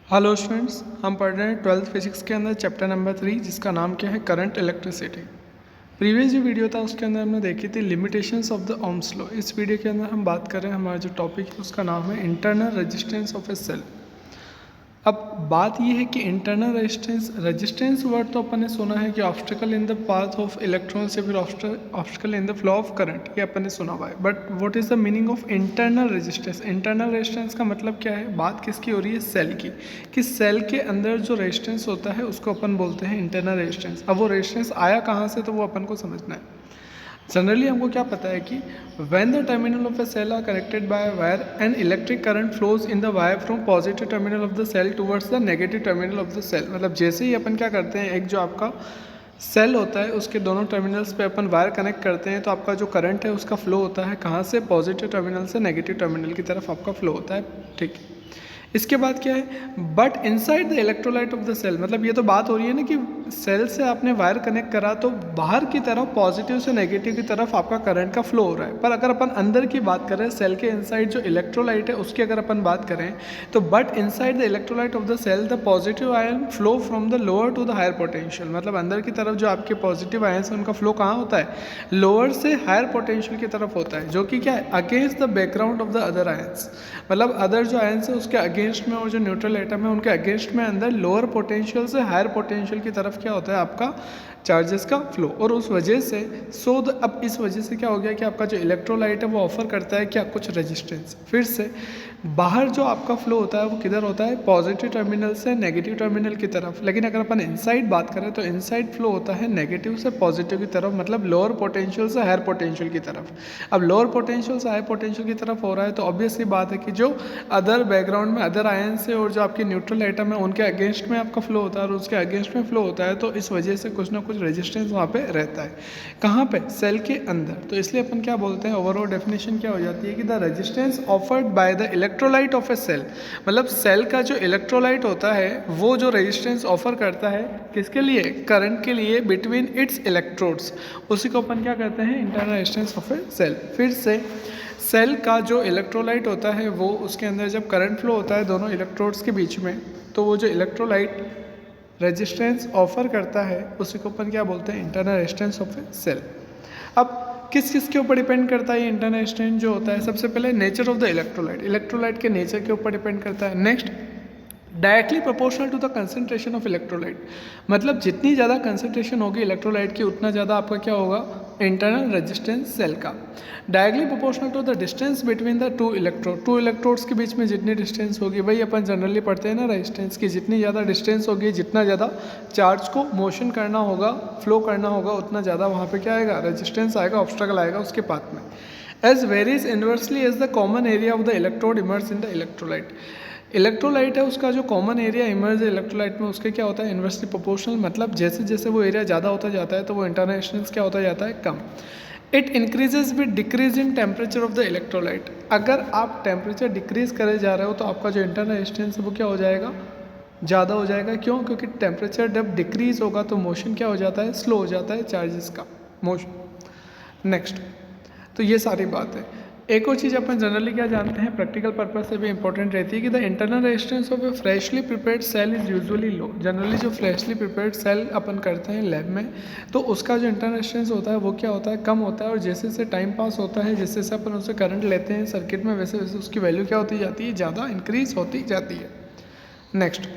Hello students, हम पढ़ रहे हैं 12th फिजिक्स के अंदर चैप्टर नंबर 3 जिसका नाम क्या है करंट इलेक्ट्रिसिटी। प्रीवियस जो वीडियो था उसके अंदर हमने देखी थी limitations of the Ohm's law. इस वीडियो के अंदर हम बात कर रहे हैं, हमारा जो टॉपिक है उसका नाम है internal resistance of a cell. अब बात यह है कि इंटरनल रेजिस्टेंस रेजिस्टेंस वर्ड तो अपन ने सुना है कि obstacle in the path of electrons या फिर obstacle in the flow of current, ये अपन ने सुना हुआ है। But what is the meaning of internal resistance? Internal resistance का मतलब क्या है? बात किसकी हो रही है? सेल की। कि सेल के अंदर जो रेजिस्टेंस होता है उसको अपन बोलते हैं इंटरनल रेजिस्टेंस। अब वो रेजिस्टेंस आया कहाँ से, तो वो अपन को समझना है। जनरली हमको क्या पता है कि when the terminal of a cell are connected by a wire, an electric current flows in the wire from positive terminal of the cell towards the negative terminal of the cell। मतलब जैसे ही अपन क्या करते हैं, एक जो आपका cell होता है उसके दोनों टर्मिनल्स पे अपन वायर कनेक्ट करते हैं तो आपका जो करंट है उसका फ्लो होता है कहाँ से? पॉजिटिव टर्मिनल से नेगेटिव टर्मिनल की तरफ आपका फ्लो होता है। ठीक है, इसके बाद क्या है? But inside the electrolyte of the cell, मतलब ये तो बात हो रही है ना कि सेल से आपने वायर कनेक्ट करा तो बाहर की तरफ पॉजिटिव से नेगेटिव की तरफ आपका करंट का फ्लो हो रहा है। पर अगर अपन अंदर की बात करें, सेल के इनसाइड जो इलेक्ट्रोलाइट है उसकी अगर अपन बात करें तो but inside the electrolyte of the cell the positive ion flow from the lower to the higher potential. मतलब अंदर की तरफ जो आपके पॉजिटिव आयन है उनका फ्लो कहाँ होता है? लोअर से हायर पोटेंशियल की तरफ होता है, जो कि क्या है? Against the background of the other ions. मतलब अदर जो आयंस है उसके अगेंस्ट में और जो न्यूट्रल एटम है उनके अगेंस्ट में अंदर लोअर पोटेंशियल से हायर पोटेंशियल की तरफ क्या होता है? आपका चार्जेस का फ्लो। और उस वजह से अब इस वजह से क्या हो गया कि आपका जो इलेक्ट्रोलाइट है वो ऑफर करता है क्या? कुछ रेजिस्टेंस। फिर से बाहर जो आपका फ्लो होता है वो किधर होता है? पॉजिटिव टर्मिनल से नेगेटिव टर्मिनल की तरफ। लेकिन अगर अपन इनसाइड बात करें तो इनसाइड फ्लो होता है नेगेटिव से पॉजिटिव की तरफ, मतलब लोअर पोटेंशियल से हायर पोटेंशियल की तरफ। अब लोअर पोटेंशियल से हायर पोटेंशियल की तरफ हो रहा है तो ऑब्वियसली बात है कि जो अदर बैकग्राउंड में अदर आयन से और जो आपके न्यूट्रल आइटम है उनके अगेंस्ट में आपका फ्लो होता है और उसके अगेंस्ट में फ्लो होता है, तो इस वजह से कुछ ना कुछ रेजिस्टेंस वहाँ पे रहता है। कहाँ पे? सेल के अंदर। तो इसलिए अपन क्या बोलते हैं, ओवरऑल डेफिनेशन क्या हो जाती है कि the resistance offered by the electrolyte of a cell. मतलब सेल का जो इलेक्ट्रोलाइट होता है वो जो रेजिस्टेंस ऑफर करता है किसके लिए? करंट के लिए, बिटवीन इट्स इलेक्ट्रोड्स, उसी को अपन क्या कहते हैं? Internal resistance of a cell. फिर से सेल का जो इलेक्ट्रोलाइट होता है वो उसके अंदर जब करंट फ्लो होता है दोनों इलेक्ट्रोड्स के बीच में, तो वो जो इलेक्ट्रोलाइट रेजिस्टेंस ऑफर करता है उसी को अपन क्या बोलते हैं? Internal resistance of a cell. अब किस किस के ऊपर डिपेंड करता है ये इंटरनल रेजिस्टेंस जो होता है? सबसे पहले nature of the electrolyte, electrolyte के नेचर के ऊपर डिपेंड करता है। Next, directly proportional to the concentration of electrolyte, मतलब जितनी ज़्यादा कंसंट्रेशन होगी इलेक्ट्रोलाइट की उतना ज़्यादा आपका क्या होगा? इंटरनल रेजिस्टेंस सेल का। Directly proportional to the distance between the two electrodes के बीच में जितनी डिस्टेंस होगी, वही अपन जनरली पढ़ते हैं ना रेजिस्टेंस की, जितनी ज़्यादा डिस्टेंस होगी जितना ज़्यादा चार्ज को मोशन करना होगा, फ्लो करना होगा, उतना ज़्यादा वहाँ पे क्या आएगा? रेजिस्टेंस आएगा, ऑब्स्टेकल आएगा उसके पाथ में। As varies inversely as the common area of the electrode immerse in the electrolyte. Electrolyte है उसका जो कॉमन एरिया इमर्ज है इलेक्ट्रोलाइट में उसके क्या होता है? इन्वर्सली प्रोपोर्शनल, मतलब जैसे जैसे वो एरिया ज़्यादा होता जाता है तो वो इंटरनल रेजिस्टेंस क्या होता जाता है? कम। It increases with decrease in temperature of the electrolyte. अगर आप टेम्परेचर डिक्रीज करे जा रहे हो तो आपका जो इंटरनल रेजिस्टेंस है वो क्या हो जाएगा? ज़्यादा हो जाएगा। क्यों? क्योंकि टेम्परेचर जब डिक्रीज होगा तो मोशन क्या हो जाता है? स्लो हो जाता है चार्जेस का मोशन। नेक्स्ट, तो ये सारी बात है। एक और चीज़ अपन जनरली क्या जानते हैं, प्रैक्टिकल पर्पज से भी इंपॉर्टेंट रहती है कि the internal resistance of a freshly prepared cell is usually low. Generally जो फ्रेशली प्रिपेयर्ड सेल अपन करते हैं लैब में तो उसका जो इंटरनल रेजिस्टेंस होता है वो क्या होता है? कम होता है। और जैसे जैसे टाइम पास होता है, जैसे जैसे अपन उससे करंट लेते हैं सर्किट में, वैसे वैसे उसकी वैल्यू क्या होती जाती है? ज़्यादा इंक्रीज होती जाती है। Next,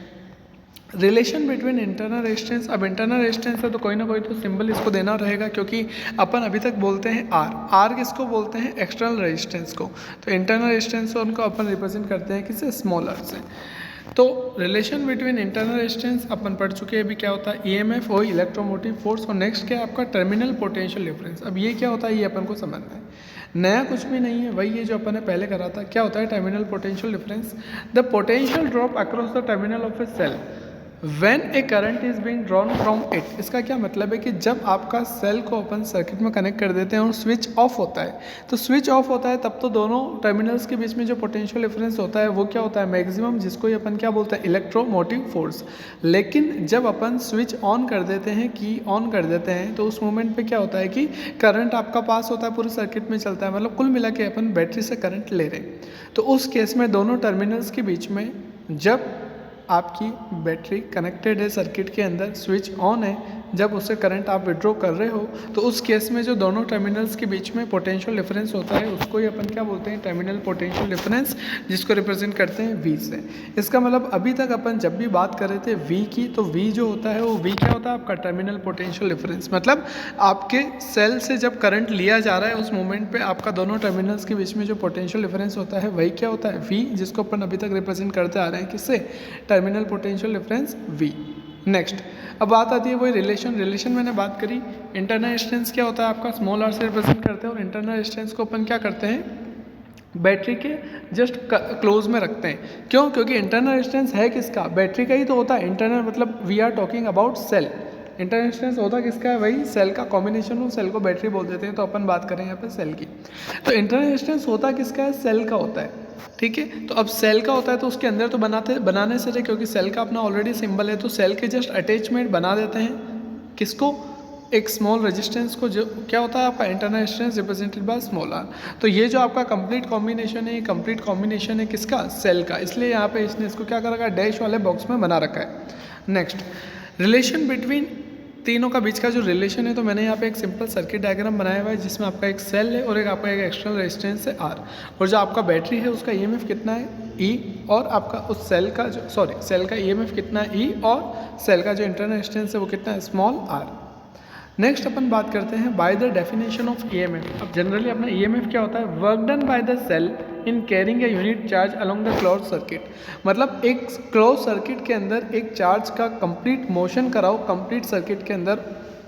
relation between internal resistance. अब इंटरनल रेजिस्टेंस है तो कोई ना कोई तो सिंबल इसको देना रहेगा, क्योंकि अपन अभी तक बोलते हैं आर किसको बोलते हैं? एक्सटर्नल रेजिस्टेंस को। तो इंटरनल रेजिस्टेंस उनको अपन रिप्रेजेंट करते हैं किससे? स्मॉल आर से। तो रिलेशन बिटवीन इंटरनल रेजिस्टेंस अपन पढ़ चुके हैं अभी क्या होता है? ईएमएफ और इलेक्ट्रोमोटिव फोर्स। और नेक्स्ट क्या है आपका? Terminal potential difference. अब ये क्या होता है ये अपन को समझना है, नया कुछ भी नहीं है, वही है जो अपन ने पहले करा था। क्या होता है terminal potential difference? The potential drop across the terminal of a cell when a current is being drawn from it. इसका क्या मतलब है कि जब आपका सेल को अपन सर्किट में कनेक्ट कर देते हैं और स्विच ऑफ होता है, तो स्विच ऑफ होता है तब तो दोनों टर्मिनल्स के बीच में जो पोटेंशियल डिफरेंस होता है वो क्या होता है? मैक्सिमम, जिसको ही अपन क्या बोलते हैं? Electromotive force. लेकिन जब अपन स्विच ऑन कर देते हैं, की ऑन कर देते हैं, तो उस मोमेंट पे क्या होता है कि करंट आपका पास होता है, पूरे सर्किट में चलता है, मतलब कुल मिला के अपन बैटरी से करंट ले रहे हैं। तो उस केस में दोनों टर्मिनल्स के बीच में जब आपकी बैटरी कनेक्टेड है सर्किट के अंदर, स्विच ऑन है, जब उससे करंट आप विड्रॉ कर रहे हो तो उस केस में जो दोनों टर्मिनल्स के बीच में पोटेंशियल डिफरेंस होता है उसको ही अपन क्या बोलते हैं, टर्मिनल पोटेंशियल डिफरेंस, जिसको रिप्रेजेंट करते हैं V से। इसका मतलब अभी तक अपन जब भी बात कर रहे थे V की, तो V जो होता है वो V क्या होता है, आपका टर्मिनल पोटेंशियल डिफरेंस। मतलब आपके सेल से जब करंट लिया जा रहा है उस मोमेंट पे आपका दोनों टर्मिनल्स के बीच में जो पोटेंशियल डिफरेंस होता है वही क्या होता है, V, जिसको अपन अभी तक रिप्रेजेंट करते आ रहे हैं किससे, terminal potential difference V। Next, अब बात आती है वही रिलेशन मैंने बात करी। इंटरनल रेजिस्टेंस क्या होता है आपका, स्मॉल आर से रिप्रेजेंट करते हैं, और इंटरनल रेजिस्टेंस को अपन क्या करते हैं, बैटरी के जस्ट क्लोज में रखते हैं। क्यों, क्योंकि इंटरनल रेजिस्टेंस है किसका, बैटरी का ही तो होता है। इंटरनल मतलब we are talking about cell, internal resistance होता किसका है, वही सेल का कॉम्बिनेशन हो, सेल को बैटरी बोल देते हैं, तो अपन बात करें यहाँ पे सेल की। तो इंटरनल रेजिस्टेंस होता किसका है, सेल का होता है, ठीक है। तो अब सेल का होता है तो उसके अंदर तो बनाने से रहे, क्योंकि सेल का अपना ऑलरेडी सिंबल है, तो सेल के जस्ट अटैचमेंट बना देते हैं किसको, एक स्मॉल रेजिस्टेंस को, जो क्या होता है आपका internal resistance represented by small R. तो ये जो आपका कंप्लीट कॉम्बिनेशन है, ये कंप्लीट कॉम्बिनेशन है किसका, सेल का, इसलिए यहाँ पे इसने इसको क्या कर रखा है, डैश वाले बॉक्स में बना रखा है। नेक्स्ट, रिलेशन बिटवीन तीनों का बीच का जो रिलेशन है, तो मैंने यहाँ पे एक सिंपल सर्किट डायग्राम बनाया हुआ है जिसमें आपका एक सेल है और एक आपका एक एक्सटर्नल रेजिस्टेंस है R, और जो आपका बैटरी है उसका EMF कितना है E, और आपका उस सेल का जो सेल का EMF कितना है E, और सेल का जो इंटरनल रेजिस्टेंस है वो कितना है, स्मॉल r। नेक्स्ट अपन बात करते हैं by the definition of EMF। अब जनरली अपना EMF क्या होता है, work done by the cell in carrying a unit charge along the close circuit. मतलब एक क्लोज सर्किट के अंदर एक चार्ज का कंप्लीट मोशन कराओ कंप्लीट सर्किट के अंदर,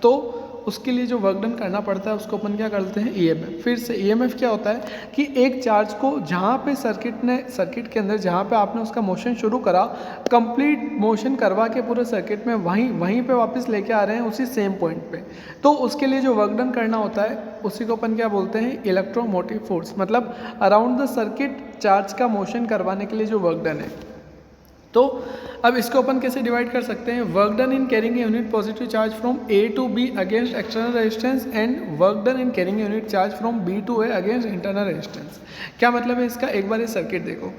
तो उसके लिए जो वर्क डन करना पड़ता है उसको अपन क्या करते हैं, EMF। फिर से EMF क्या होता है कि एक चार्ज को जहाँ पे सर्किट के अंदर जहाँ पे आपने उसका मोशन शुरू करा, कंप्लीट मोशन करवा के पूरे सर्किट में वहीं पे वापस लेके आ रहे हैं उसी सेम पॉइंट पे, तो उसके लिए जो वर्क डन करना होता है उसी को अपन क्या बोलते हैं, इलेक्ट्रोमोटिव फोर्स। मतलब अराउंड द सर्किट चार्ज का मोशन करवाने के लिए जो वर्क डन है। तो अब इसको अपन कैसे डिवाइड कर सकते हैं, work done in carrying unit positive charge from A to B against external resistance, and work done in carrying unit charge from B to A against internal resistance. क्या मतलब है इसका, एक बार ये सर्किट देखो,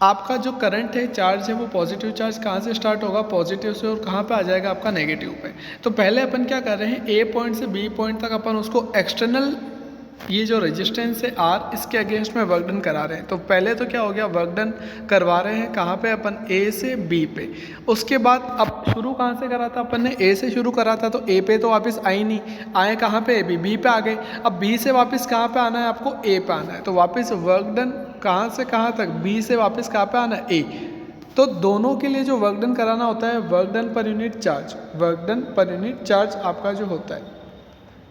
आपका जो करंट है, चार्ज है, वो पॉजिटिव चार्ज कहाँ से स्टार्ट होगा, पॉजिटिव से, और कहाँ पे आ जाएगा आपका नेगेटिव पे। तो पहले अपन क्या कर रहे हैं, A पॉइंट से B पॉइंट तक अपन उसको एक्सटर्नल, ये जो रेजिस्टेंस है R, इसके अगेंस्ट में वर्क डन करा रहे हैं। तो पहले तो क्या हो गया, वर्क डन करवा रहे हैं कहाँ पे, अपन A से B पे। उसके बाद अब शुरू कहाँ से करा था, अपन ने A से शुरू करा था, तो A पे तो वापस आए नहीं, आए कहाँ पे, B पे आ गए। अब B से वापस कहाँ पे आना है आपको, A पे आना है। तो वापस वर्क डन कहाँ से कहाँ तक, B से वापस कहाँ पे आना है, A। तो दोनों के लिए जो वर्क डन कराना होता है, work done per unit charge, work done per unit charge आपका जो होता है,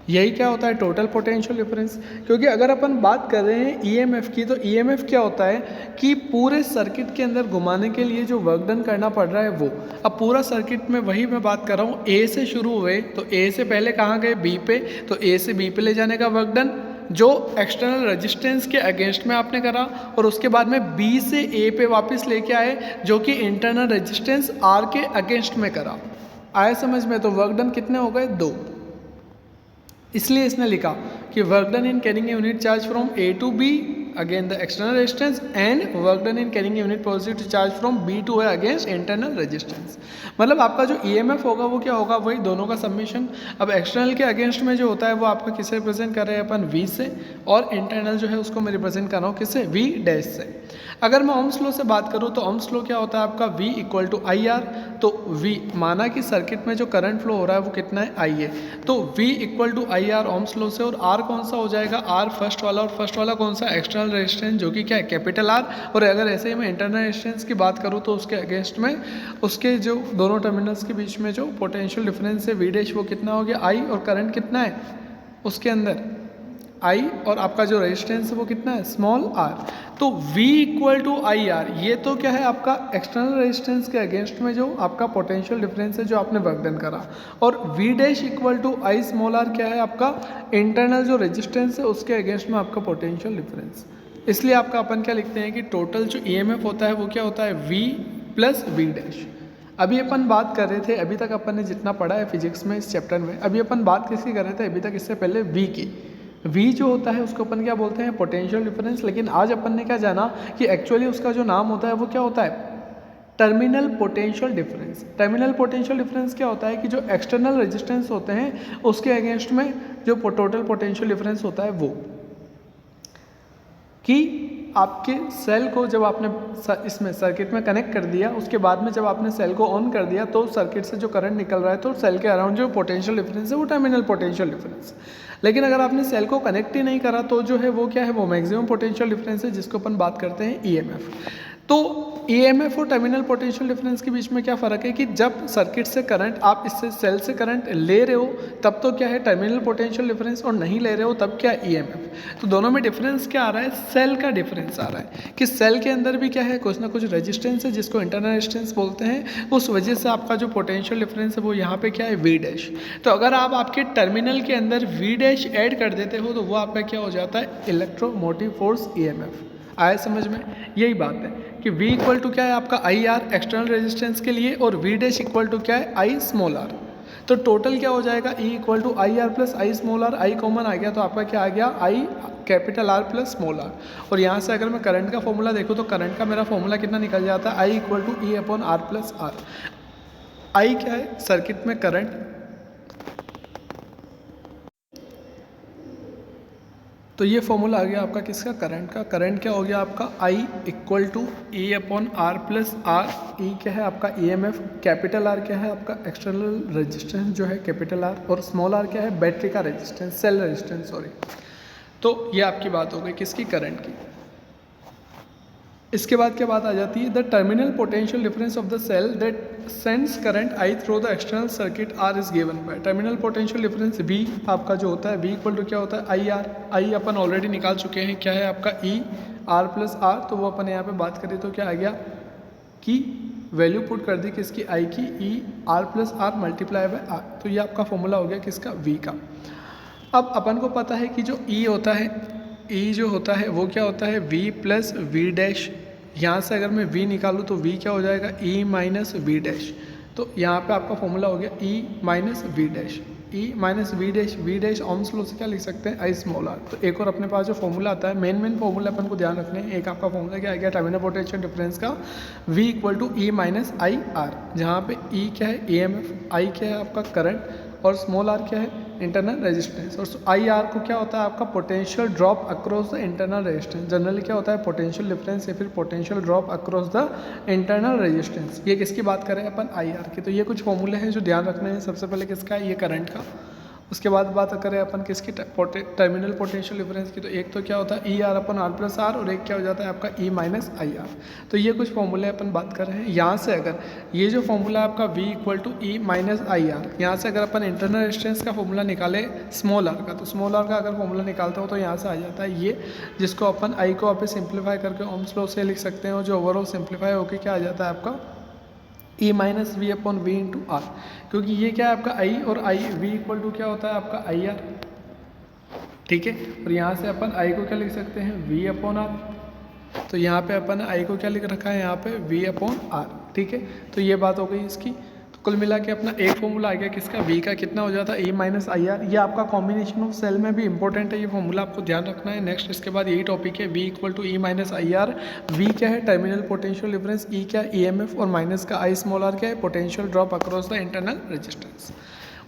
यही क्या होता है, टोटल पोटेंशियल डिफरेंस। क्योंकि अगर अपन बात कर रहे हैं EMF की, तो EMF क्या होता है कि पूरे सर्किट के अंदर घुमाने के लिए जो वर्क डन करना पड़ रहा है वो। अब पूरा सर्किट में वही मैं बात कर रहा हूँ, A से शुरू हुए तो A से पहले कहाँ गए, B पे, तो A से B पे ले जाने का वर्क डन जो एक्सटर्नल रेजिस्टेंस के अगेंस्ट में आपने करा, और उसके बाद में B से A पे वापस लेके आए जो कि इंटरनल रेजिस्टेंस R के अगेंस्ट में करा। आए समझ में, तो वर्क डन कितने हो गए, 2। इसलिए इसने लिखा कि work done in carrying unit charge from A to B again the external resistance, and work done in carrying unit positive charge from B to A against internal resistance. मतलब आपका जो EMF होगा वो क्या होगा, वही दोनों का सबमिशन। अब एक्सटर्नल के अगेंस्ट में जो होता है वो आपका किसे रिप्रेजेंट कर रहे हैं अपन, V से, और इंटरनल जो है उसको मैं रिप्रेजेंट कर रहा हूँ किससे, V डैश से। अगर मैं ओम्स लॉ से बात करूँ तो ओम्स लॉ क्या होता है आपका, V इक्वल टू IR। तो V माना कि सर्किट में जो करंट फ्लो हो रहा है वो कितना है, I है, तो V equal to IR Ohm's law से। और R कौन सा हो जाएगा, R फर्स्ट वाला, और फर्स्ट वाला कौन सा, एक्सटर्नल रेजिस्टेंस जो कि क्या है, कैपिटल R। और अगर ऐसे ही मैं इंटरनल रेजिस्टेंस की बात करूँ तो उसके अगेंस्ट में उसके जो दोनों टर्मिनल्स के बीच में जो पोटेंशियल डिफरेंस है V डैश, वो कितना हो गया I, और करंट कितना है उसके अंदर I, और आपका जो रेजिस्टेंस है वो कितना है, स्मॉल r। तो V इक्वल टू IR, ये तो क्या है आपका एक्सटर्नल रेजिस्टेंस के अगेंस्ट में जो आपका पोटेंशियल डिफरेंस है जो आपने वर्क डन करा, और V dash equal to I small r क्या है आपका इंटरनल जो रेजिस्टेंस है उसके अगेंस्ट में आपका पोटेंशियल डिफरेंस। इसलिए आपका अपन क्या लिखते हैं कि टोटल जो EMF होता है वो क्या होता है, V प्लस V डैश। अभी अपन बात कर रहे थे, अभी तक अपन ने जितना पढ़ा है फिजिक्स में इस चैप्टर में, अभी अपन बात किसकी कर रहे थे अभी तक, इससे पहले V की। V जो होता है उसको अपन क्या बोलते हैं, पोटेंशियल डिफरेंस। लेकिन आज अपन ने क्या जाना कि एक्चुअली उसका जो नाम होता है वो क्या होता है, terminal potential difference. Terminal potential difference क्या होता है कि जो एक्सटर्नल रेजिस्टेंस होते हैं उसके अगेंस्ट में जो टोटल पोटेंशियल डिफरेंस होता है वो, कि आपके सेल को जब आपने इसमें सर्किट में कनेक्ट कर दिया, उसके बाद में जब आपने सेल को ऑन कर दिया तो सर्किट से जो करंट निकल रहा है तो सेल के अराउंड जो पोटेंशियल डिफरेंस है वो टर्मिनल पोटेंशियल डिफरेंस। लेकिन अगर आपने सेल को कनेक्ट ही नहीं करा तो जो है वो क्या है, वो मैक्सिमम पोटेंशियल डिफरेंस है, जिसको अपन बात करते हैं ईएमएफ। तो ईएमएफ और टर्मिनल पोटेंशियल डिफरेंस के बीच में क्या फ़र्क है कि जब सर्किट से करंट, आप इससे सेल से करंट ले रहे हो तब तो क्या है टर्मिनल पोटेंशियल डिफरेंस, और नहीं ले रहे हो तब क्या ईएमएफ। तो दोनों में डिफरेंस क्या आ रहा है, सेल का डिफरेंस आ रहा है कि सेल के अंदर भी क्या है, कुछ ना कुछ रेजिस्टेंस है जिसको इंटरनल रेजिस्टेंस बोलते हैं, उस वजह से आपका जो पोटेंशियल डिफरेंस है वो यहाँ पे क्या है वी डैश। तो अगर आप आपके टर्मिनल के अंदर वी डैश ऐड कर देते हो तो वो आपका क्या हो जाता है, इलेक्ट्रोमोटिव फोर्स ईएमएफ। आया समझ में, यही बात है कि V इक्वल टू क्या है आपका आई आर एक्सटर्नल रेजिस्टेंस के लिए, और V डैश इक्वल टू क्या है आई स्मॉल आर। तो टोटल क्या हो जाएगा, E equal to I R plus I small R, I common आ गया तो आपका क्या आ गया I capital R plus small R. और यहाँ से अगर मैं करंट का फॉर्मूला देखूँ तो करंट का मेरा फॉर्मूला कितना निकल जाता है, I equal to E upon R plus R. I क्या है, सर्किट में करंट, तो ये फॉर्मूला आ गया आपका किसका, करंट का। करंट क्या हो गया आपका, I equal to A upon R plus R. E क्या है आपका EMF, कैपिटल आर क्या है आपका एक्सटर्नल रेजिस्टेंस जो है कैपिटल आर, और स्मॉल आर क्या है बैटरी का रेजिस्टेंस, सेल रेजिस्टेंस सॉरी। तो ये आपकी बात हो गई किसकी, करंट की। इसके बाद क्या बात आ जाती है, the terminal potential difference of the cell that sends current I through the external circuit R is given by. Terminal potential difference V आपका जो होता है, V इक्वल टू क्या होता है I R. I upon already निकाल चुके हैं, क्या है आपका E आर प्लस आर। तो वो अपन यहाँ पे बात करें तो क्या आ गया कि वैल्यू पुट कर दी किसकी, I की, E R plus R multiply by R. तो ये आपका फॉर्मूला हो गया किसका, V का। अब अपन को पता है कि जो E होता है, E जो होता है वो क्या होता है V प्लस वी डैश। यहाँ से अगर मैं V निकालूँ तो V क्या हो जाएगा, E माइनस वी डैश। तो यहाँ पे आपका फॉर्मूला हो गया E minus V dash, E minus V dash. V dash Ohm's law से क्या लिख सकते हैं, आई स्मॉल आर। तो एक और अपने पास जो फॉर्मूला आता है, मेन फॉर्मूला अपन को ध्यान रखने हैं। एक आपका फॉर्मूला क्या आ गया टर्मिनल पोटेंशियल डिफरेंस का, V equal to E minus I R, जहाँ पे E क्या है EMF, I क्या है आपका करंट, और स्मॉल आर क्या है इंटरनल रेजिस्टेंस, और आई आर को क्या होता है आपका potential drop across the internal resistance. Generally क्या होता है पोटेंशियल डिफरेंस या फिर potential drop across the internal resistance. ये किसकी बात करें अपन, आई आर की। तो ये कुछ फॉर्मूले हैं जो ध्यान रखने हैं। सबसे पहले किसका है, ये करंट का। उसके बाद बात करें अपन किसकी, टर्मिनल पोटेंशियल डिफरेंस की। तो एक तो क्या होता है ई आर अपन आर प्लस आर, और एक क्या हो जाता है आपका ई माइनस आई आर। तो ये कुछ फॉर्मूले अपन बात कर रहे हैं। यहाँ से अगर ये जो फॉर्मूला आपका V equal to E minus I R, यहाँ से अगर अपन इंटरनल रेजिस्टेंस का फॉर्मूला निकाले स्मॉल आर का, तो स्मॉल आर का अगर फॉर्मूला निकालते हो तो यहाँ से आ जाता है ये, जिसको अपन आई को आप सिंप्लीफाई करके ओम्स लॉ से लिख सकते हैं, और जो ओवरऑल सिंप्लीफाई होकर क्या आ जाता है आपका E minus V upon V into R. क्योंकि ये क्या है आपका I, और I V इक्वल टू क्या होता है आपका आई आर, ठीक है। और यहाँ से अपन I को क्या लिख सकते हैं, V अपॉन आर। तो यहाँ पे अपन I को क्या लिख रखा है, यहाँ पे V अपॉन आर, ठीक है। तो ये बात हो गई इसकी। तो कुल मिला के अपना एक फॉर्मूला आ गया किसका, V का कितना हो जाता है E माइनस आई आर। ये आपका कॉम्बिनेशन ऑफ सेल में भी इंपॉर्टेंट है, ये फॉर्मूला आपको ध्यान रखना है। नेक्स्ट इसके बाद यही टॉपिक है, V equal to E minus I R. V क्या है टर्मिनल पोटेंशियल डिफरेंस, E क्या है EMF, और माइनस का I स्मॉल आर क्या है potential drop across the internal resistance.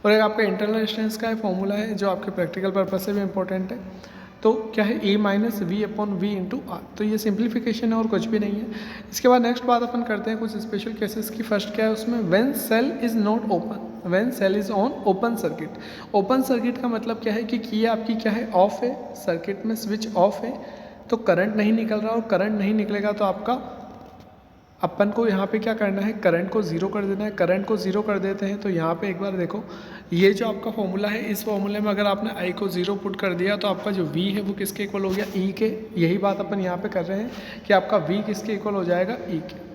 और एक आपका इंटरनल रेजिस्टेंस का फॉर्मूला है जो आपके प्रैक्टिकल पर्पज से भी इंपॉर्टेंट है। तो क्या है E minus V upon V into R. तो ये सिंप्लीफिकेशन है और कुछ भी नहीं है। इसके बाद नेक्स्ट बात अपन करते हैं कुछ स्पेशल केसेस की। फर्स्ट क्या है उसमें, when cell is not open, when cell is on open circuit. Open circuit का मतलब क्या है कि ये आपकी क्या है ऑफ है, सर्किट में स्विच ऑफ है, तो करंट नहीं निकल रहा, और करंट नहीं निकलेगा तो आपका अपन को यहाँ पे क्या करना है, करंट को ज़ीरो कर देना है। करंट को ज़ीरो कर देते हैं तो यहाँ पे एक बार देखो, ये जो आपका फॉर्मूला है, इस फॉर्मूले में अगर आपने I को ज़ीरो पुट कर दिया तो आपका जो V है वो किसके इक्वल हो गया, E के। यही बात अपन यहाँ पे कर रहे हैं कि आपका V किसके इक्वल हो जाएगा, E के।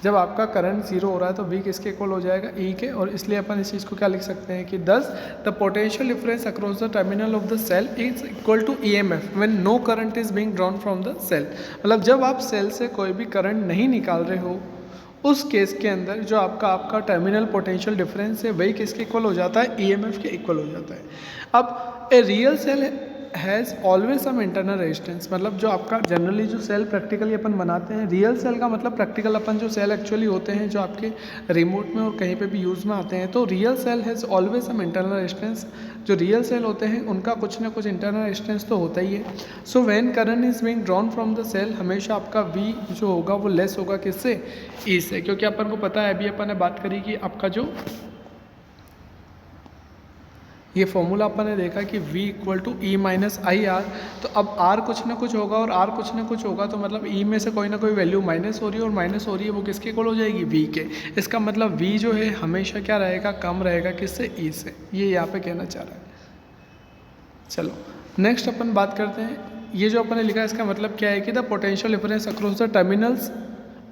जब आपका करंट ज़ीरो हो रहा है तो V किसके इक्वल हो जाएगा, E के। और इसलिए अपन इस चीज़ को क्या लिख सकते हैं कि thus the potential difference across the terminal of the cell is equal to EMF when no current is being drawn from the cell. मतलब जब आप सेल से कोई भी करंट नहीं निकाल रहे हो, उस केस के अंदर जो आपका टर्मिनल पोटेंशियल डिफरेंस है वही किसके इक्वल हो जाता है, EMF के इक्वल हो जाता है। अब a real cell has always some internal resistance, मतलब जो आपका जनरली जो सेल प्रैक्टिकली अपन बनाते हैं, रियल सेल का मतलब प्रैक्टिकल अपन जो सेल एक्चुअली होते हैं जो आपके रिमोट में और कहीं पे भी यूज़ में आते हैं, तो real cell has always some internal resistance. जो रियल सेल होते हैं उनका कुछ ना कुछ इंटरनल रेजिस्टेंस तो होता ही है। So when current is being drawn from the cell, हमेशा आपका V जो होगा वो लेस होगा किससे, E से, क्योंकि अपन को पता है, अभी अपन ने बात करी कि आपका जो ये फॉर्मूला अपन ने देखा कि V equal to E minus I R, तो अब R कुछ ना कुछ होगा और R कुछ ना कुछ होगा, तो मतलब E में से कोई ना कोई वैल्यू माइनस हो रही है और माइनस हो रही है वो किसके इक्वल हो जाएगी, V के। इसका मतलब V जो है हमेशा क्या रहेगा, कम रहेगा किससे, E से। ये यहाँ पे कहना चाह रहा है। चलो नेक्स्ट अपन बात करते हैं, ये जो अपन ने लिखा है इसका मतलब क्या है कि the potential difference across the terminals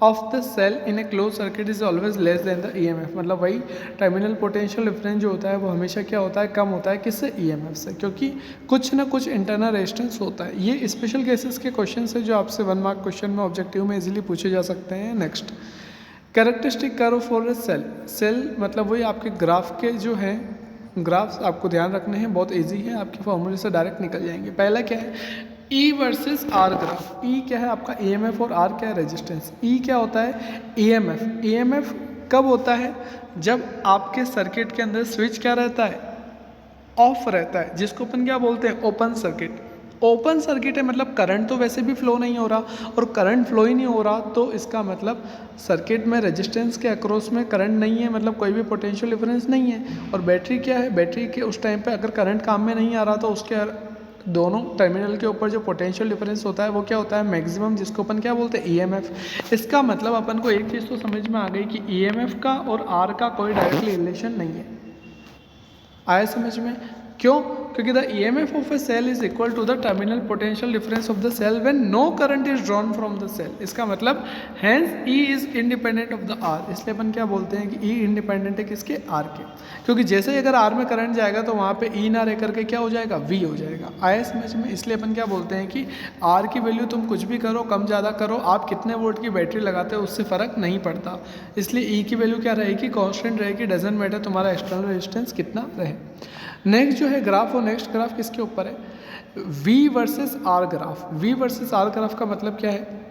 of the cell in a close circuit is always less than the EMF, मतलब वही टर्मिनल पोटेंशियल डिफरेंस जो होता है वो हमेशा क्या होता है, कम होता है किससे, EMF से, क्योंकि कुछ ना कुछ इंटरनल रेजिस्टेंस होता है। ये स्पेशल केसेस के क्वेश्चन है जो आपसे 1 मार्क क्वेश्चन में ऑब्जेक्टिव में इजीली पूछे जा सकते हैं। Next, characteristic curve for a cell, cell मतलब वही आपके ग्राफ के जो है, ग्राफ्स आपको ध्यान रखने हैं, बहुत इजी है, आपके फॉर्मूले से डायरेक्ट निकल जाएंगे। पहला क्या है, E versus R graph. E क्या है आपका EMF और R क्या है रेजिस्टेंस। E क्या होता है, EMF। EMF कब होता है, जब आपके सर्किट के अंदर स्विच क्या रहता है, ऑफ रहता है, जिसको अपन क्या बोलते हैं, ओपन सर्किट। ओपन सर्किट है मतलब करंट तो वैसे भी फ्लो नहीं हो रहा, और करंट फ्लो ही नहीं हो रहा तो इसका मतलब सर्किट में रेजिस्टेंस के अक्रॉस में करंट नहीं है, मतलब कोई भी पोटेंशियल डिफरेंस नहीं है। और बैटरी क्या है, बैटरी के उस टाइम पे अगर करंट काम में नहीं आ रहा तो उसके दोनों टर्मिनल के ऊपर जो पोटेंशियल डिफरेंस होता है वो क्या होता है, मैक्सिमम, जिसको अपन क्या बोलते हैं, EMF। इसका मतलब अपन को एक चीज़ तो समझ में आ गई कि EMF का और R का कोई डायरेक्टली रिलेशन नहीं है। आया समझ में, क्यों, क्योंकि the EMF of a cell is equal to the terminal potential difference of the cell when no current is drawn from the cell. इसका मतलब hence E is independent of the R, इसलिए अपन क्या बोलते हैं कि E इंडिपेंडेंट है किसके, R के, क्योंकि जैसे ही अगर R में करंट जाएगा तो वहाँ पे E ना रह करके क्या हो जाएगा, V हो जाएगा। आया समझ में, इसलिए अपन क्या बोलते हैं कि R की वैल्यू तुम कुछ भी करो, कम ज़्यादा करो, आप कितने वोल्ट की बैटरी लगाते हो उससे फ़र्क नहीं पड़ता, इसलिए E की वैल्यू क्या रहेगी, कॉन्स्टेंट रहेगी, डजंट मैटर तुम्हारा एक्सटर्नल रेजिस्टेंस कितना रहे। नेक्स्ट जो है ग्राफ, और नेक्स्ट ग्राफ किसके ऊपर है, V versus R graph. V versus R graph का मतलब क्या है,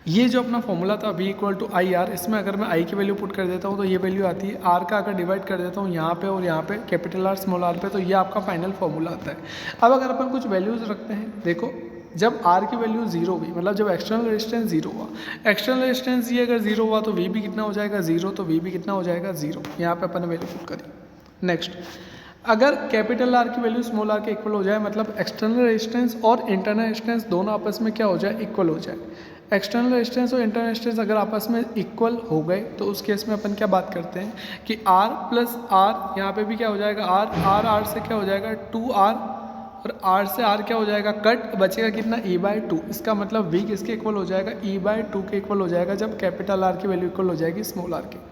ये जो अपना फॉर्मूला था V equal to I R, इसमें अगर मैं I की वैल्यू पुट कर देता हूँ तो ये वैल्यू आती है, R का अगर डिवाइड कर देता हूँ यहाँ पे और यहाँ पे कैपिटल R स्मॉल r पे, तो ये आपका फाइनल फॉर्मूला आता है। अब अगर अपन कुछ वैल्यूज़ रखते हैं, देखो जब R की वैल्यू 0 हुई, मतलब जब एक्सटर्नल रेजिस्टेंस 0 हुआ, एक्सटर्नल रेजिस्टेंस ये अगर 0 हुआ तो V भी कितना हो जाएगा, 0, तो V भी कितना हो जाएगा, 0। यहाँ पे अपन ने वैल्यू पुट करी। नेक्स्ट, अगर कैपिटल R की वैल्यू स्मॉल r के इक्वल हो जाए, मतलब एक्सटर्नल रेजिस्टेंस और इंटरनल रेजिस्टेंस दोनों आपस में क्या हो जाए, इक्वल हो जाए। एक्सटर्नल रेजिस्टेंस और इंटरनल रेजिस्टेंस अगर आपस में इक्वल हो गए तो उस केस में अपन क्या बात करते हैं कि R प्लस R, यहाँ पे भी क्या हो जाएगा, R से क्या हो जाएगा 2R, और R से R क्या हो जाएगा, कट, बचेगा कितना, E/2। इसका मतलब V किसके इक्वल हो जाएगा, E/2 के इक्वल हो जाएगा जब कैपिटल R की वैल्यू इक्वल हो जाएगी स्मॉल r के।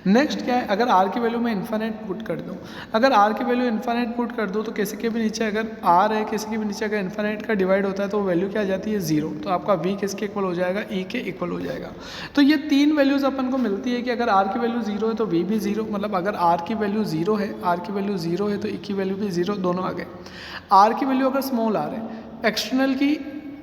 नेक्स्ट क्या है, अगर R की वैल्यू मैं इन्फिनिट पुट कर दूँ, अगर R की वैल्यू इन्फिनिट पुट कर दूँ तो किसी के भी नीचे अगर R है, किसी के भी नीचे अगर इन्फिनिट का डिवाइड होता है तो वैल्यू क्या आ जाती है, 0। तो आपका V किसके इक्वल हो जाएगा, E के इक्वल हो जाएगा। तो ये तीन वैल्यूज़ अपन को मिलती है कि अगर R की वैल्यू 0 है तो V भी 0, मतलब अगर R की वैल्यू 0 है, R की वैल्यू 0 है तो E की वैल्यू भी 0, दोनों आ गए। R की वैल्यू अगर स्मॉल r है, एक्सटर्नल की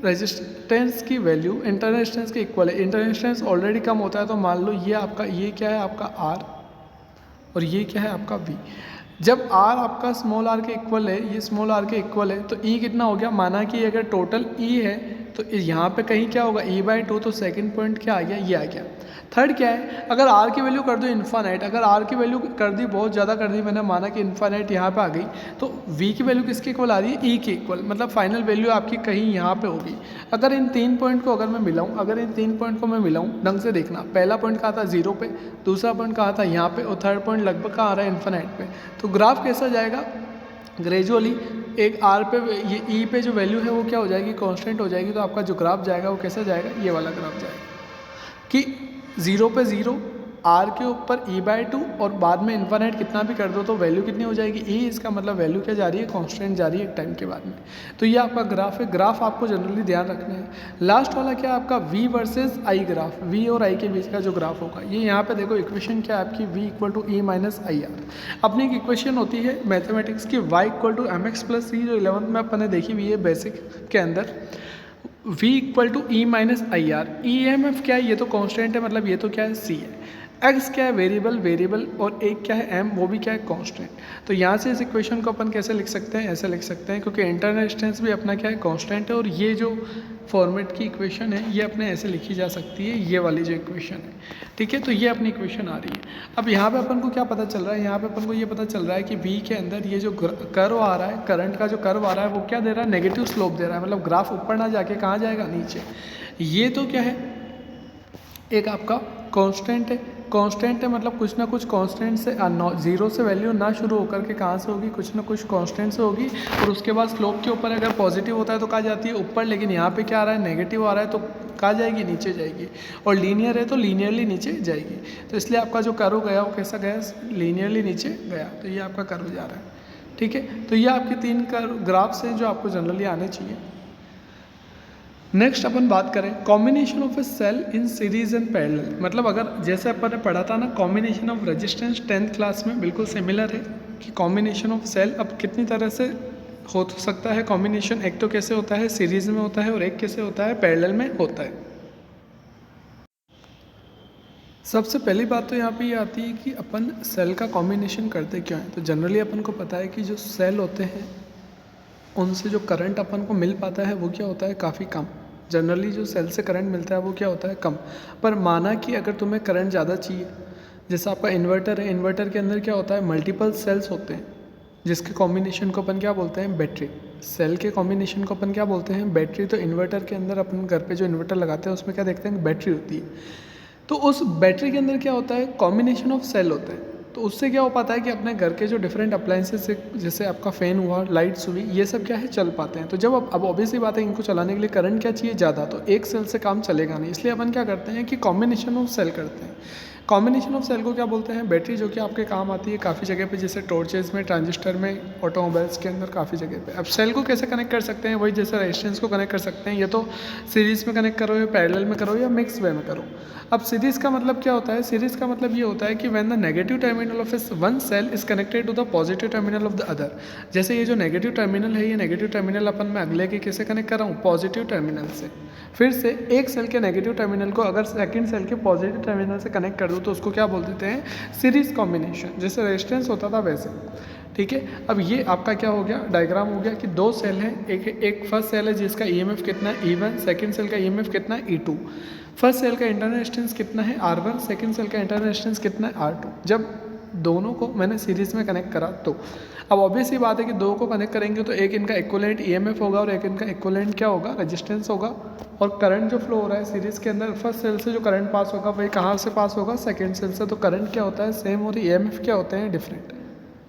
रेजिस्टेंस की वैल्यू इंटरनल रेजिस्टेंस के इक्वल है, इंटरनल रेजिस्टेंस ऑलरेडी कम होता है, तो मान लो ये आपका, ये क्या है आपका R और ये क्या है आपका V। जब R आपका स्मॉल r के इक्वल है, ये स्मॉल r के इक्वल है, तो E कितना हो गया, माना कि अगर टोटल E है तो यहाँ पे कहीं क्या होगा, E/2, तो सेकंड पॉइंट क्या आ गया, ये आ गया। थर्ड क्या है, अगर R की वैल्यू कर दो इन्फिनिट, अगर R की वैल्यू कर दी बहुत ज़्यादा कर दी, मैंने माना कि इन्फिनिट यहाँ पे आ गई, तो V की वैल्यू किसके इक्वल आ रही है, E के इक्वल, मतलब फाइनल वैल्यू आपकी कहीं यहाँ पे होगी। अगर इन तीन पॉइंट को अगर मैं मिलाऊँ, अगर इन तीन पॉइंट को मैं मिलाऊँ, ढंग से देखना, पहला पॉइंट कहाँ था, 0 पे, दूसरा पॉइंट कहाँ था, यहाँ पे, और थर्ड पॉइंट लगभग कहाँ आ रहा है, इन्फिनिट पे। तो ग्राफ कैसा जाएगा, ग्रेजुअली एक R पे, ये E पे जो वैल्यू है वो क्या हो जाएगी, कांस्टेंट हो जाएगी। तो आपका जो ग्राफ जाएगा वो कैसा जाएगा, ये वाला ग्राफ जाएगा कि 0 पे 0, आर के ऊपर e/2 और बाद में इन्फाइनाइट कितना भी कर दो तो वैल्यू कितनी हो जाएगी e, इसका मतलब वैल्यू क्या जा रही है, कांस्टेंट जा रही है एक टाइम के बाद में। तो ये आपका ग्राफ है, ग्राफ आपको जनरली ध्यान रखना है। लास्ट वाला क्या है आपका v versus i graph, v और i के बीच का जो ग्राफ होगा ये यहाँ पे देखो इक्वेशन क्या है आपकी v equal to e minus I R. अपनी एक इक्वेशन होती है मैथमेटिक्स की y equal to M X plus C, जो 11th में अपन ने देखी हुई है बेसिक के अंदर। v equal to E minus I R, E M F क्या है, ये तो कांस्टेंट है, मतलब ये तो क्या है c है। x क्या है, वेरिएबल, और एक क्या है m, वो भी क्या है कांस्टेंट। तो यहाँ से इस इक्वेशन को अपन कैसे लिख सकते हैं, ऐसे लिख सकते हैं, क्योंकि इंटरनल डिस्टेंस भी अपना क्या है कांस्टेंट है, और ये जो फॉर्मेट की इक्वेशन है ये अपने ऐसे लिखी जा सकती है, ये वाली जो इक्वेशन है, ठीक है। तो ये अपनी इक्वेशन आ रही है। अब यहाँ पे अपन को क्या पता चल रहा है, यहाँ पे अपन को ये पता चल रहा है कि v के अंदर ये जो कर्व आ रहा है, करंट का जो कर्व आ रहा है वो क्या दे रहा है, नेगेटिव स्लोप दे रहा है, मतलब ग्राफ ऊपर ना जाके कहाँ जाएगा, नीचे। ये तो क्या है, एक आपका कांस्टेंट है, कांस्टेंट है मतलब कुछ ना कुछ कांस्टेंट से, जीरो से वैल्यू ना शुरू होकर के कहाँ से होगी, कुछ ना कुछ कांस्टेंट से होगी, और उसके बाद स्लोप के ऊपर अगर पॉजिटिव होता है तो कहाँ जाती है, ऊपर। लेकिन यहाँ पे क्या आ रहा है, नेगेटिव आ रहा है, तो कहाँ जाएगी, नीचे जाएगी। और लीनियर है तो लीनियरली नीचे जाएगी। तो इसलिए आपका जो कर्व गया वो कैसा गया, लीनियरली नीचे गया। तो ये आपका कर्व जा रहा है, ठीक है। तो ये आपके 3 ग्राफ्स हैं जो आपको जनरली आने चाहिए। नेक्स्ट अपन बात करें combination of a cell in series and parallel, मतलब अगर जैसे अपन ने पढ़ा था ना combination of resistance 10th class में, बिल्कुल सिमिलर है कि कॉम्बिनेशन ऑफ सेल अब कितनी तरह से हो सकता है कॉम्बिनेशन। एक तो कैसे होता है, सीरीज में होता है, और एक कैसे होता है, पैरेलल में होता है। सबसे पहली बात तो यहाँ पे ये आती है कि अपन सेल का कॉम्बिनेशन करते क्यों हैं। तो जनरली अपन को पता है कि जो सेल होते हैं उनसे जो करंट अपन को मिल पाता है वो क्या होता है, काफ़ी कम। जनरली जो सेल से करंट मिलता है वो क्या होता है, कम। पर माना कि अगर तुम्हें करंट ज़्यादा चाहिए, जैसा आपका इन्वर्टर है, इन्वर्टर के अंदर क्या होता है, मल्टीपल सेल्स होते हैं, जिसके कॉम्बिनेशन को अपन क्या बोलते हैं, बैटरी। सेल के कॉम्बिनेशन को अपन क्या बोलते हैं, बैटरी। तो इन्वर्टर के अंदर अपन घर पे जो इन्वर्टर लगाते हैं उसमें क्या देखते हैं, बैटरी होती है। तो उस बैटरी के अंदर क्या होता है, कॉम्बिनेशन ऑफ सेल होते हैं। तो उससे क्या हो पाता है कि अपने घर के जो डिफरेंट अप्लायंसेस से, जैसे आपका फ़ैन हुआ, लाइट्स हुई, ये सब क्या है, चल पाते हैं। तो जब अब ऑब्वियसली बात है, इनको चलाने के लिए करंट क्या चाहिए, ज़्यादा। तो एक सेल से काम चलेगा नहीं, इसलिए अपन क्या करते हैं कि कॉम्बिनेशन ऑफ सेल करते हैं। कॉम्बिनेशन ऑफ सेल को क्या बोलते हैं, बैटरी, जो कि आपके काम आती है काफ़ी जगह पे, जैसे टॉर्चेस में, ट्रांजिस्टर में, ऑटोमोबाइल्स के अंदर काफ़ी जगह पे। अब सेल को कैसे कनेक्ट कर सकते हैं, वही जैसे रेजिस्टेंस को कनेक्ट कर सकते हैं, ये तो सीरीज़ में कनेक्ट करो या पैरेलल में करो या मिक्स वे में करो। अब सीरीज़ का मतलब क्या होता है, सीरीज़ का मतलब ये होता है कि when the negative terminal of one cell is connected to the positive terminal of the other. जैसे ये जो नेगेटिव टर्मिनल है, ये नेगेटिव टर्मिनल अपन मैं अगले के कैसे कनेक्ट कर रहा हूँ, पॉजिटिव टर्मिनल से। फिर से एक सेल के नेगेटिव टर्मिनल को अगर सेकंड सेल के पॉजिटिव टर्मिनल से कनेक्ट कर दूँ तो उसको क्या बोल देते हैं, सीरीज कॉम्बिनेशन। जैसे रेजिस्टेंस होता था वैसे, ठीक है। अब ये आपका क्या हो गया, डायग्राम हो गया कि 2 सेल हैं, एक फर्स्ट सेल है जिसका ईएमएफ कितना है, E1, सेकंड सेल का ईएमएफ कितना है, E2। फर्स्ट सेल का इंटरनल रेजिस्टेंस कितना है, R1, सेकंड सेल का इंटरनल रेजिस्टेंस कितना है, R2। जब दोनों को मैंने सीरीज़ में कनेक्ट करा तो अब ऑब्वियस ही बात है कि दो को कनेक्ट करेंगे तो एक इनका इक्विवेलेंट ईएमएफ होगा और एक इनका इक्विवेलेंट क्या होगा, रेजिस्टेंस होगा। और करंट जो फ्लो हो रहा है सीरीज़ के अंदर, फर्स्ट सेल से जो करंट पास होगा वही कहाँ से पास होगा, सेकेंड सेल से। तो करंट क्या होता है, सेम, और ईएमएफ क्या होते हैं, डिफरेंट,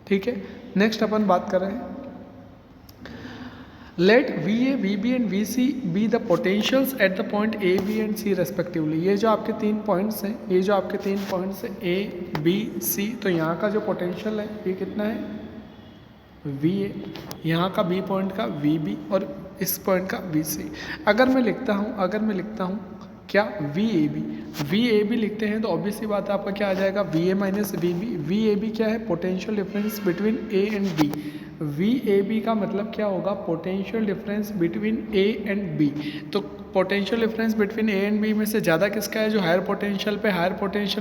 ठीक है। नेक्स्ट अपन बात कर रहे हैं, let VA, VB and VC be the potentials at the point A, B and C respectively. ये जो आपके 3 पॉइंट्स हैं, ये जो आपके 3 पॉइंट्स हैं A, B, C, तो यहाँ का जो पोटेंशियल है ये कितना है, VA, यहाँ का B पॉइंट का VB और इस पॉइंट का VC। अगर मैं लिखता हूँ क्या, VAB लिखते हैं तो ऑब्वियसली बात है आपका क्या आ जाएगा, VA माइनस VB। VAB क्या है, potential difference between A and B। VAB का मतलब क्या होगा, potential difference between A and B। तो potential difference between A and B में से ज़्यादा किसका है, जो हायर पोटेंशियल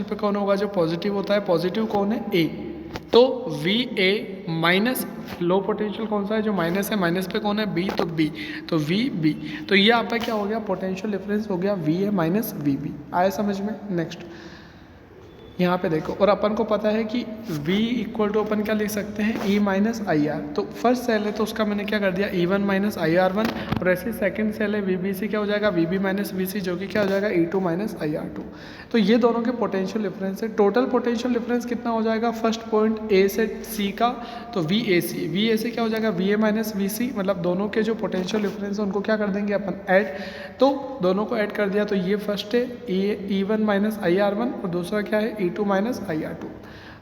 पे कौन होगा, जो पॉजिटिव होता है। पॉजिटिव कौन है, A। तो VA माइनस लो पोटेंशियल कौन सा है, जो माइनस है, माइनस पे कौन है, B, तो B, तो VB। तो ये आपका क्या हो गया, पोटेंशियल डिफरेंस हो गया VA माइनस VB। आया समझ में। नेक्स्ट यहाँ पे देखो, और अपन को पता है कि V इक्वल टू अपन क्या लिख सकते हैं, E माइनस आई आर। तो फर्स्ट सेल है तो उसका मैंने क्या कर दिया, E1 माइनस आई आर 1, और ऐसे सेकंड सेल है VBC, क्या हो जाएगा, VB माइनस VC, जो कि क्या हो जाएगा, E2 माइनस आई आर 2। तो ये दोनों के पोटेंशियल डिफरेंस है। टोटल पोटेंशियल डिफरेंस कितना हो जाएगा, फर्स्ट पॉइंट A से C का, तो VAC क्या हो जाएगा, VA माइनस VC, मतलब दोनों के जो पोटेंशियल डिफरेंस है उनको क्या कर देंगे अपन, ऐड। तो दोनों को ऐड कर दिया तो ये फर्स्ट है E1 माइनस आई आर 1 और दूसरा क्या है, E2 माइनस IR2।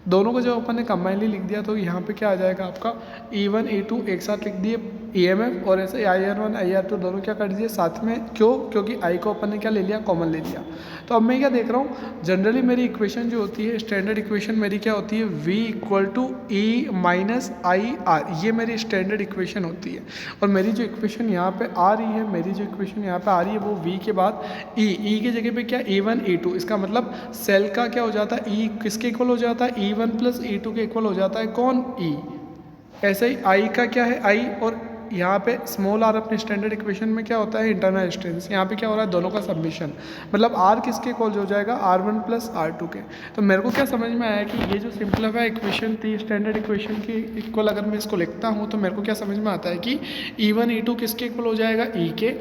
दोनों को जब अपन ने कंबाइनली लिख दिया तो यहाँ पे क्या आ जाएगा आपका E1 E2 एक साथ लिख दिए EMF, और ऐसे IR1 IR2 दोनों क्या कर दिए साथ में। क्यों? क्योंकि I को अपन ने क्या ले लिया, कॉमन ले लिया। तो अब मैं क्या देख रहा हूँ, जनरली मेरी इक्वेशन जो होती है, स्टैंडर्ड इक्वेशन मेरी क्या होती है, V equal to E minus IR, ये मेरी स्टैंडर्ड इक्वेशन होती है। और मेरी जो इक्वेशन यहाँ पे आ रही है, मेरी जो इक्वेशन यहाँ पे आ रही है वो V के बाद E की जगह पे क्या E1 E2, इसका मतलब सेल का क्या हो जाता है, E किसके इक्वल हो जाता है, E1 प्लस E2 के इक्वल हो जाता है कौन, E। ऐसे ही I का क्या है, I, और यहाँ पे स्मॉल r अपने स्टैंडर्ड इक्वेशन में क्या होता है, इंटरनल डिस्टेंस। यहाँ पे क्या हो रहा है, दोनों का सबमिशन, मतलब r किसके इक्वल हो जाएगा, R1 प्लस R2 के। तो मेरे को क्या समझ में आया कि ये जो सिंपलीफाई इक्वेशन थी स्टैंडर्ड इक्वेशन की इक्वल, अगर मैं इसको लिखता हूँ तो मेरे को क्या समझ में आता है कि E1 E2 किसके इक्वल हो जाएगा, E के,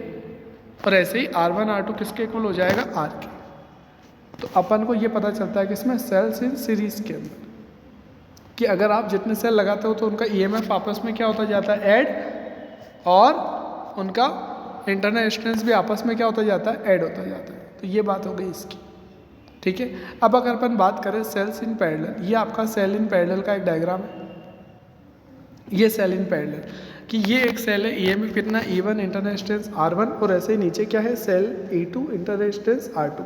और ऐसे ही R1 R2 किसके इक्वल हो जाएगा, R के। तो अपन को ये पता चलता है कि इसमें सेल्स इन सीरीज़ के अंदर कि अगर आप जितने सेल लगाते हो तो उनका EMF आपस में क्या होता जाता है, ऐड, और उनका इंटरनल डिस्टेंस भी आपस में क्या होता जाता है, ऐड होता जाता है। तो ये बात हो गई इसकी, ठीक है। अब अगर अपन बात करें सेल्स इन पैरेलल, ये आपका सेल इन पैरेलल का एक डायग्राम है। ये सेल इन पैरेलल कि ये एक सेल है, EMF कितना, E1 इंटरनल डिस्टेंस R1, और ऐसे ही नीचे क्या है, cell E2 internal distance R2।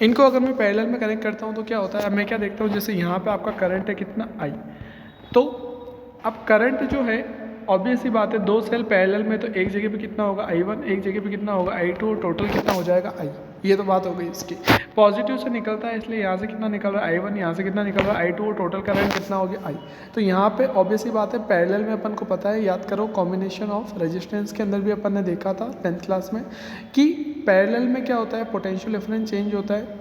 इनको अगर मैं पैरेलल में कनेक्ट करता हूँ तो क्या होता है, अब मैं क्या देखता हूँ, जैसे यहाँ पे आपका करंट है कितना, I। तो अब करंट जो है, ऑब्वियस सी बात है, दो सेल पैरेलल में तो एक जगह पे कितना होगा I1, एक जगह पे कितना होगा I2, और टोटल कितना हो जाएगा I। ये तो बात हो गई इसकी। पॉजिटिव से निकलता है इसलिए यहाँ से कितना निकल रहा है I1, यहाँ से कितना निकल रहा है I2, और टोटल करंट कितना हो गया I। तो यहाँ पे ऑब्वियस सी बात है, पैरेलल में अपन को पता है, याद करो कॉम्बिनेशन ऑफ रेजिस्टेंस के अंदर भी अपन ने देखा था 10th क्लास में कि पैरेलल में क्या होता है, पोटेंशियल डिफरेंस चेंज होता है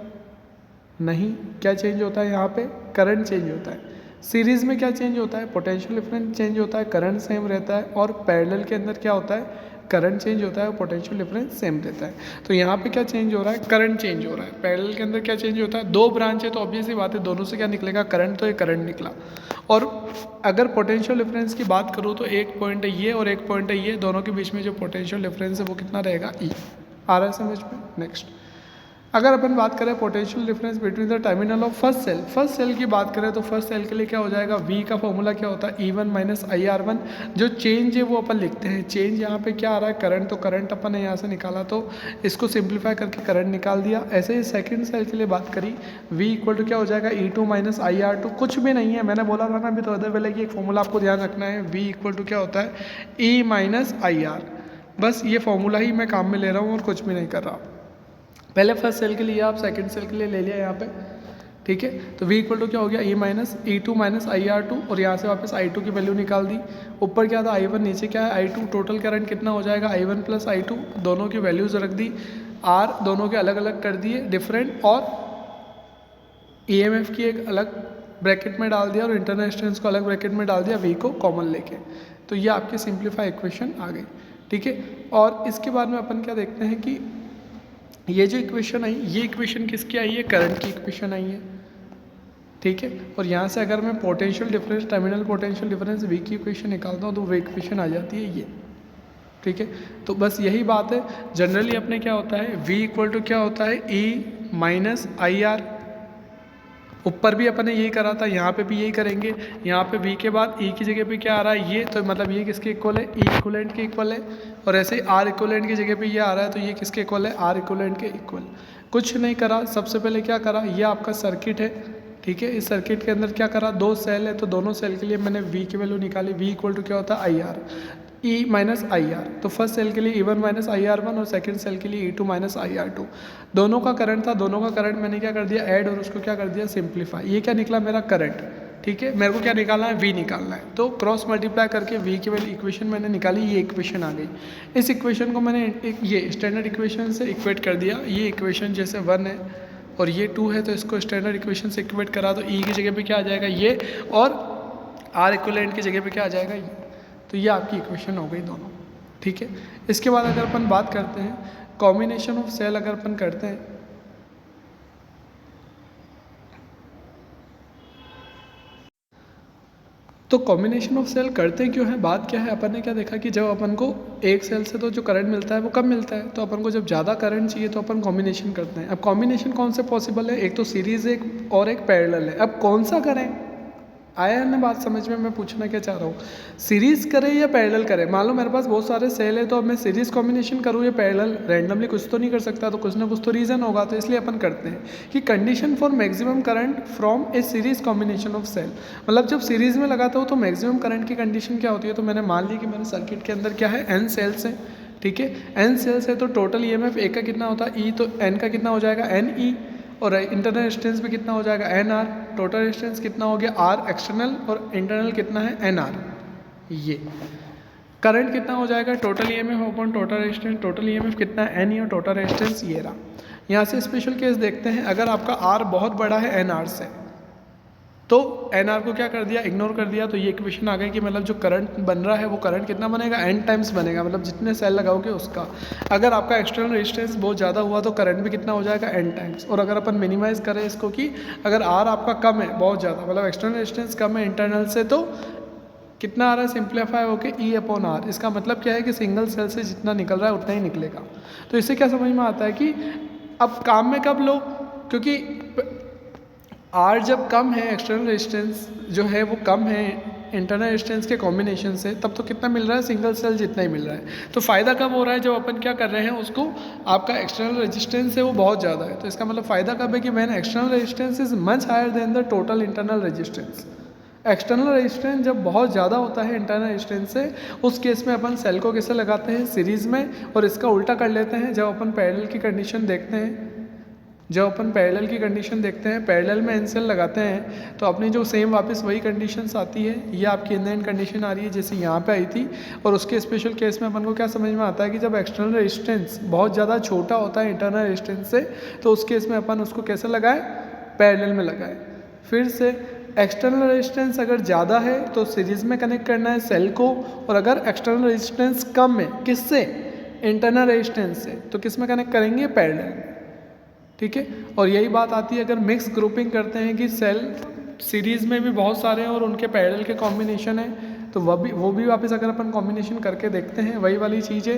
नहीं, क्या चेंज होता है, यहाँ पे करंट चेंज होता है। सीरीज़ में क्या चेंज होता है, पोटेंशियल डिफरेंस चेंज होता है, करंट सेम रहता है, और पैरेलल के अंदर क्या होता है, करंट चेंज होता है और पोटेंशियल डिफरेंस सेम रहता है। तो यहाँ पे क्या चेंज हो रहा है, करंट चेंज हो रहा है। पैरेलल के अंदर क्या चेंज होता है, दो ब्रांच है तो ऑब्वियस ही बात है दोनों से क्या निकलेगा, करंट, तो ये करंट निकला। और अगर पोटेंशियल डिफरेंस की बात करूँ तो एक पॉइंट है ये और एक पॉइंट है ये, दोनों के बीच में जो पोटेंशियल डिफरेंस है वो कितना रहेगा, E। आ रहा है समझ में। नेक्स्ट अगर अपन बात करें potential difference between the terminal of first cell की बात करें तो फर्स्ट सेल के लिए क्या हो जाएगा, V का फॉर्मूला क्या होता है, E1 माइनस IR1। जो चेंज है वो अपन लिखते हैं, चेंज यहाँ पे क्या आ रहा है, करंट, तो करंट अपन ने यहाँ से निकाला तो इसको सिंप्लीफाई करके करंट निकाल दिया। ऐसे ही सेकेंड सेल के लिए बात करी, V इक्वल टू क्या हो जाएगा, E2 माइनस IR2। कुछ भी नहीं है, मैंने बोला था ना अभी तो अदर पहले कि एक फॉर्मूला आपको ध्यान रखना है, V इक्वल टू क्या होता है, E माइनस IR। बस ये फॉर्मूला ही मैं काम में ले रहा हूँ और कुछ भी नहीं कर रहा। पहले फर्स्ट सेल के लिए आप सेकंड सेल के लिए ले लिया यहाँ पे, ठीक है। तो V इक्वल टू क्या हो गया, E minus E2 minus IR2, और यहाँ से वापस I2 की वैल्यू निकाल दी। ऊपर क्या था I1, नीचे क्या है I2। टोटल करंट कितना हो जाएगा, I1 प्लस I2, दोनों की वैल्यूज़ रख दी, R दोनों के अलग अलग कर दिए डिफरेंट, और EMF की एक अलग ब्रैकेट में डाल दिया और इंटरनल डिस्टेंस को अलग ब्रैकेट में डाल दिया, V को कॉमन लेके। तो ये आपकी सिंप्लीफाई इक्वेशन आ गई, ठीक है। और इसके बाद में अपन क्या देखते हैं कि ये जो इक्वेशन आई, ये इक्वेशन किसकी आई है, करंट की इक्वेशन आई है, ठीक है। और यहाँ से अगर मैं potential difference, terminal potential difference V की इक्वेशन निकालता हूँ तो वो इक्वेशन आ जाती है ये, ठीक है। तो बस यही बात है, जनरली अपने क्या होता है, V इक्वल टू क्या होता है, E माइनस IR। ऊपर भी अपन ने यही करा था, यहाँ पे भी यही करेंगे। यहाँ पे V के बाद E की जगह पे क्या आ रहा है, ये, तो मतलब ये किसके इक्वल है, E इक्वलेंट के इक्वल है। और ऐसे ही R इक्वलेंट की जगह पे ये आ रहा है तो ये किसके इक्वल है, R इक्वलेंट के इक्वल। कुछ नहीं करा, सबसे पहले क्या करा, ये आपका सर्किट है, ठीक है। इस सर्किट के अंदर क्या करा, दो सेल है तो दोनों सेल के लिए मैंने V की वैल्यू निकाली। V इक्वल टू क्या होता है, IR, E माइनस IR। तो फर्स्ट सेल के लिए E1 माइनस IR1 और सेकंड सेल के लिए E2 माइनस IR2। दोनों का करंट था, दोनों का करंट मैंने क्या कर दिया, ऐड, और उसको क्या कर दिया, सिंप्लीफाई। ये क्या निकला मेरा करंट, ठीक है। मेरे को क्या निकालना है, V निकालना है। तो क्रॉस मल्टीप्लाई करके V की वैल्यू इक्वेशन मैंने निकाली, ये इक्वेशन आ गई। इस इक्वेशन को मैंने एक ये स्टैंडर्ड इक्वेशन से इक्वेट कर दिया। ये इक्वेशन जैसे 1 है और ये 2 है तो इसको स्टैंडर्ड इक्वेशन से इक्वेट करा तो E की जगह पे क्या आ जाएगा ये, और R इक्विवेलेंट की जगह पे क्या आ जाएगा ये। तो ये आपकी इक्वेशन हो गई दोनों, ठीक है। इसके बाद अगर अपन बात करते हैं कॉम्बिनेशन ऑफ सेल, अगर अपन करते हैं तो कॉम्बिनेशन ऑफ सेल करते क्यों है, बात क्या है, अपन ने क्या देखा कि जब अपन को एक सेल से तो जो करंट मिलता है वो कम मिलता है, तो अपन को जब ज़्यादा करंट चाहिए तो अपन कॉम्बिनेशन करते हैं। अब कॉम्बिनेशन कौन से पॉसिबल है, एक तो सीरीज़ एक और एक पैरेलल है। अब कौन सा करें, आया है ना बात समझ में, मैं पूछना क्या चाह रहा हूँ, सीरीज़ करें या पैरेलल करें। मान लो मेरे पास बहुत सारे सेल है, तो अब मैं सीरीज़ कॉम्बिनेशन करूँ या पैरेलल, रैंडमली कुछ तो नहीं कर सकता, तो कुछ ना कुछ तो रीज़न होगा। तो इसलिए अपन करते हैं कि condition for maximum current from a series combination of cell, मतलब जब सीरीज़ में लगाता हूँ तो मैक्सिमम करंट की कंडीशन क्या होती है। तो मैंने मान ली कि मेरे सर्किट के अंदर क्या है, n सेल्स हैं, ठीक है, n सेल्स है, तो टोटल EMF एक का कितना होता है, E, तो n का कितना हो जाएगा, NE, और इंटरनल रेजिस्टेंस भी कितना हो जाएगा, NR, टोटल रेजिस्टेंस कितना हो गया, R एक्सटर्नल, और इंटरनल कितना है, NR। ये करंट कितना हो जाएगा, total EMF upon total resistance, total EMF कितना है, NE, और टोटल रेजिस्टेंस ये रहा। यहाँ से स्पेशल केस देखते हैं, अगर आपका R बहुत बड़ा है NR से, तो NR को क्या कर दिया, इग्नोर कर दिया, तो ये इक्वेशन आ गई कि मतलब जो करंट बन रहा है वो करंट कितना बनेगा, n टाइम्स बनेगा, मतलब जितने सेल लगाओगे उसका। अगर आपका एक्सटर्नल रेजिस्टेंस बहुत ज़्यादा हुआ तो करंट भी कितना हो जाएगा, n टाइम्स। और अगर अपन मिनिमाइज़ करें इसको कि अगर R आपका कम है बहुत ज़्यादा, मतलब एक्सटर्नल रेजिस्टेंस कम है इंटरनल से, तो कितना आ रहा है, सिंप्लीफाई होकर E अपॉन R। इसका मतलब क्या है कि सिंगल सेल से जितना निकल रहा है उतना ही निकलेगा। तो इससे क्या समझ में आता है कि अब काम में कब लो, क्योंकि R जब कम है, एक्सटर्नल रेजिस्टेंस जो है वो कम है इंटरनल रेजिस्टेंस के कॉम्बिनेशन से, तब तो कितना मिल रहा है, सिंगल सेल जितना ही मिल रहा है। तो फ़ायदा कब हो रहा है, जब अपन क्या कर रहे हैं, उसको आपका एक्सटर्नल रेजिस्टेंस है वो बहुत ज़्यादा है, तो इसका मतलब फ़ायदा कब है कि man external resistance is much higher than the total internal resistance. External resistance जब बहुत ज़्यादा होता है इंटरनल रेजिस्टेंस से, उस केस में अपन सेल को कैसे लगाते हैं, सीरीज़ में, और इसका उल्टा कर लेते हैं जब अपन पैरेलल की कंडीशन देखते हैं। जब अपन पैरेलल की कंडीशन देखते हैं, पैरेलल में n सेल लगाते हैं, तो अपनी जो सेम वापस वही कंडीशंस आती है, ये आपकी इन कंडीशन आ रही है जैसे यहाँ पे आई थी। और उसके स्पेशल केस में अपन को क्या समझ में आता है कि जब एक्सटर्नल रेजिस्टेंस बहुत ज़्यादा छोटा होता है इंटरनल रेजिस्टेंस से, तो उस केस में अपन उसको कैसे लगाएं, पैरेलल में लगाएं। फिर से एक्सटर्नल रेजिस्टेंस अगर ज़्यादा है तो सीरीज़ में कनेक्ट करना है सेल को, और अगर एक्सटर्नल रेजिस्टेंस कम है, किससे, इंटरनल रेजिस्टेंस से, तो किस में कनेक्ट करेंगे, पैरेलल, ठीक है। और यही बात आती है अगर मिक्स ग्रुपिंग करते हैं कि सेल सीरीज़ में भी बहुत सारे हैं और उनके पैरेलल के कॉम्बिनेशन है, तो वो भी वापस अगर अपन कॉम्बिनेशन करके देखते हैं, वही वाली चीज़ है।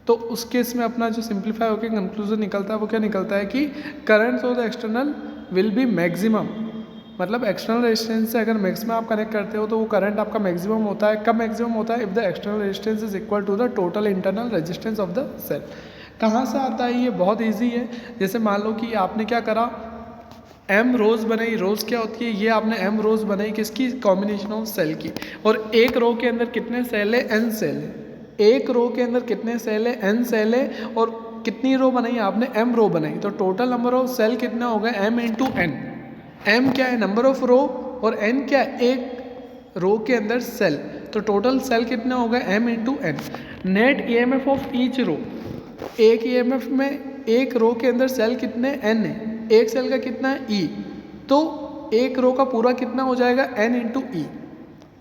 तो उस केस में अपना जो सिंप्लीफाई होकर कंक्लूजन निकलता है वो क्या निकलता है कि currents of the external will be maximum, मतलब एक्सटर्नल रेजिस्टेंस से अगर मैक्सिमम आप कनेक्ट करते हो तो वो करंट आपका मैक्सिमम होता है। कब मैक्सिमम होता है, if the external resistance is equal to the total internal resistance of the cell. कहाँ से आता है, ये बहुत इजी है। जैसे मान लो कि आपने क्या करा, m रोज़ बनाई, रोज़ क्या होती है, ये आपने m रोज़ बनाई किसकी, कॉम्बिनेशन ऑफ सेल की, और एक रो के अंदर कितने सेल है, n सेल है। एक रो के अंदर कितने सेल है, n सेल है, और कितनी रो बनाई आपने, m रो बनाई, तो टोटल नंबर ऑफ सेल कितना हो गया, m इंटू n। m क्या है, नंबर ऑफ रो, और n क्या है, एक रो के अंदर सेल, तो टोटल सेल कितना हो गया, m into n। Net EMF of each row, एक EMF में एक रो के अंदर सेल कितने, n है, एक सेल का कितना है, E, तो एक रो का पूरा कितना हो जाएगा, n इंटू ई,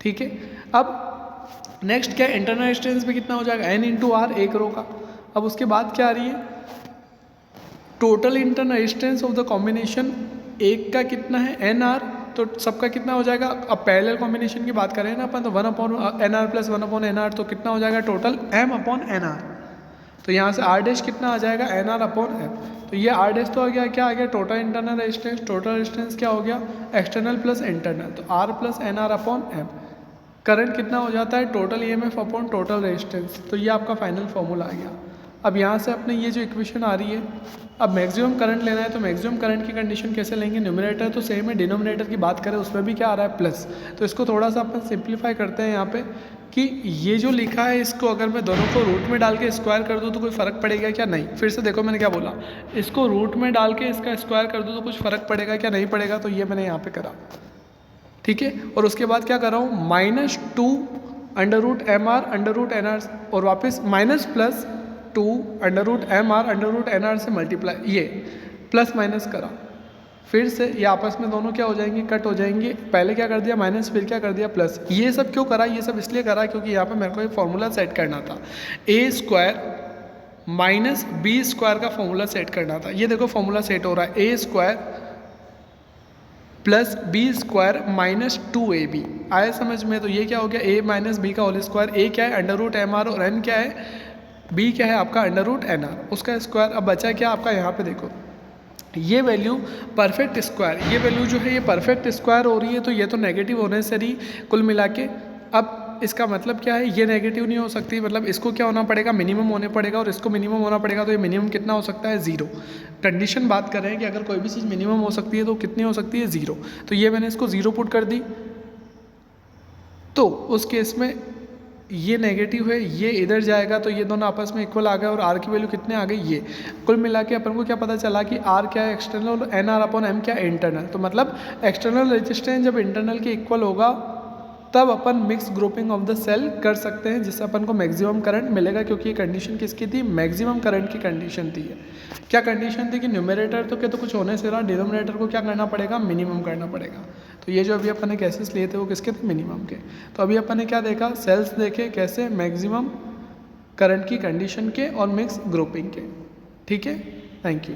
ठीक है। अब नेक्स्ट क्या है, इंटरनल रेजिस्टेंस भी कितना हो जाएगा, n इंटू आर, एक रो का। अब उसके बाद क्या आ रही है, total internal resistance of the combination, एक का कितना है, NR, तो सबका कितना हो जाएगा। अब पैरेलल कॉम्बिनेशन की बात करें ना अपन, तो 1 upon NR plus 1 upon NR, तो कितना हो जाएगा टोटल, M अपॉन NR। तो यहाँ से R डैश कितना आ जाएगा, NR अपॉन M। तो ये R डैश तो आ गया, क्या आ गया, total internal resistance, total resistance क्या हो गया, एक्सटर्नल प्लस इंटरनल, तो R plus NR upon M। Current कितना हो जाता है, total EMF upon total resistance, तो ये आपका फाइनल फॉर्मूला आ गया। अब यहाँ से अपने ये जो इक्वेशन आ रही है, अब मैक्सिमम करंट लेना है, तो मैक्सिमम करंट की कंडीशन कैसे लेंगे, न्यूमरेटर तो सेम है, डिनोमिनेटर की बात करें उसमें भी क्या आ रहा है, प्लस। तो इसको थोड़ा सा अपन सिंप्लीफाई करते हैं यहाँ पे कि ये जो लिखा है इसको अगर मैं दोनों को रूट में डाल के स्क्वायर कर दूँ तो कोई फ़र्क पड़ेगा क्या, नहीं। फिर से देखो मैंने क्या बोला, इसको रूट में डाल के इसका स्क्वायर कर दूँ तो कुछ फ़र्क पड़ेगा क्या, नहीं पड़ेगा, तो ये मैंने यहाँ पर करा, ठीक है। और उसके बाद क्या कर रहा हूँ, -2 under root MR under root NR, और वापस minus plus 2 under root MR under root NR से मल्टीप्लाई, ये प्लस माइनस करा, फिर से ये आपस में दोनों क्या हो जाएंगे, कट हो जाएंगे। पहले क्या कर दिया माइनस, फिर क्या कर दिया प्लस। ये सब क्यों करा, ये सब इसलिए करा क्योंकि यहाँ पे मेरे को एक फॉर्मूला सेट करना था, A² माइनस B² का फॉर्मूला सेट करना था। ये देखो फॉर्मूला सेट हो रहा है, A² plus B square minus 2ab आया समझ में। तो ये क्या हो गया, a माइनस बी का होल स्क्वायर, a क्या है अंडर रूट एम आर और n क्या है, b क्या है आपका अंडर रूट एन आर, उसका स्क्वायर। अब बचा क्या आपका, यहाँ पे देखो ये वैल्यू परफेक्ट स्क्वायर, ये वैल्यू जो है ये परफेक्ट स्क्वायर हो रही है, तो ये तो नेगेटिव होने से रही कुल मिला के। अब इसका मतलब क्या है, ये नेगेटिव नहीं हो सकती, मतलब इसको क्या होना पड़ेगा, मिनिमम होने पड़ेगा, और इसको मिनिमम होना पड़ेगा। तो ये मिनिमम कितना हो सकता है, 0। कंडीशन बात कर रहे हैं कि अगर कोई भी चीज़ मिनिमम हो सकती है तो कितनी हो सकती है, 0। तो ये मैंने इसको 0 पुट कर दी, तो उस केस में ये नेगेटिव है, ये इधर जाएगा, तो ये दोनों आपस में इक्वल आ गए, और आर की वैल्यू कितने आ गई, ये। कुल मिला के अपन को क्या पता चला कि आर क्या है एक्सटर्नल और एन आर अपॉन एम क्या है इंटरनल। तो मतलब एक्सटर्नल रेजिस्टेंस जब इंटरनल के इक्वल होगा तब अपन mix grouping of the cell कर सकते हैं, जिससे अपन को मैक्सिमम करंट मिलेगा, क्योंकि ये कंडीशन किसकी थी, मैक्सिमम करंट की कंडीशन थी। क्या कंडीशन थी कि न्यूमरेटर तो क्या तो कुछ होने से रहा, डिनोमिनेटर को क्या करना पड़ेगा, मिनिमम करना पड़ेगा। तो ये जो अभी अपन ने केसेस लिए थे वो किसके थे, मिनिमम के। तो अभी अपन ने क्या देखा, सेल्स देखे कैसे, मैक्सिमम करंट की कंडीशन के और मिक्स ग्रुपिंग के। ठीक है, थैंक यू।